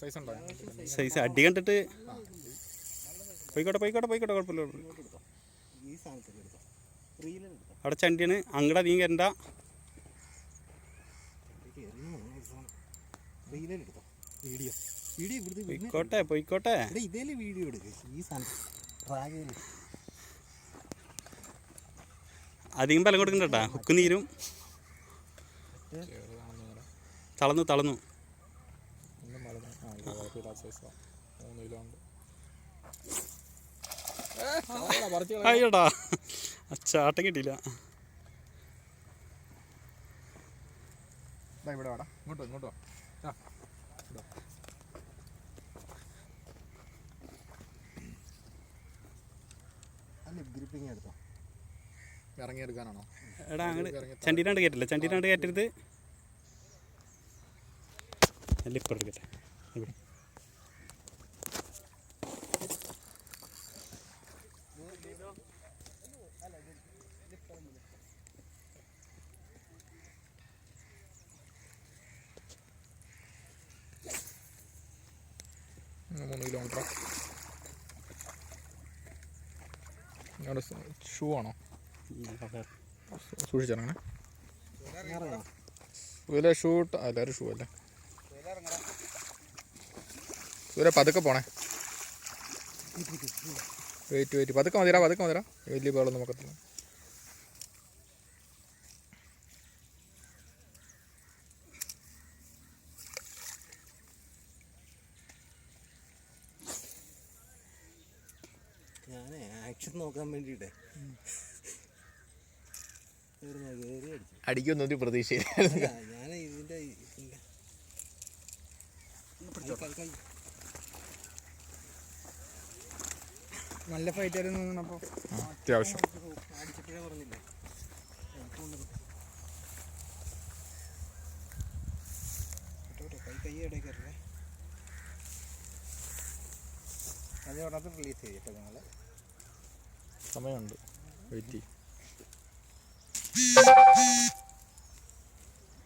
Size അടി കണ്ടിട്ട് പോയിക്കോട്ടെ കുഴപ്പമില്ല. അവിടെ ചണ്ടിയാണ്, അങ്ങടെ നീ കരണ്ട. പോയിക്കോട്ടെ. അധികം ബലം കൊടുക്കണ്ടട്ടാ, ഹുക്ക് നീരും. തളന്നു അയ്യോടാ, ചാട്ടം കിട്ടിയില്ല. ഇറങ്ങിയെടുക്കാനാണോ? എടാ അങ്ങോട്ട് ചണ്ടീനാണ്ട് കയറ്റരുത്. നല്ല ഇപ്പം എടുക്കട്ടെ. ഇവിടെ ഷൂ ആണോ? സൂക്ഷിച്ചിറങ്ങണേ. സൂര്യ ഷൂ എല്ലാവരും ഷൂ അല്ലേ? സൂര്യ പതുക്കെ പോണേ. വെയിറ്റ് പതുക്കെ മതിരാ. വലിയ ബോളൊന്നും നോക്കത്തില്ല. ഞാൻ ആക്ഷൻ നോക്കാൻ വേണ്ടിയിട്ടേ അടിക്കൊന്നും പ്രതീക്ഷയില്ല. ഞാൻ ഇതിൻ്റെ നല്ല ഫൈറ്റ് ആയിരുന്നു. അപ്പോൾ അത്യാവശ്യം അടിച്ചപ്പോഴേ പറഞ്ഞില്ലേ കൈ ഇടയ്ക്കല്ലേ. അത് ഉടനെ റിലീസ് ചെയ്തിട്ടോ നിങ്ങൾ? സമയമുണ്ട്, വെയിറ്റ് ചെയ്യും.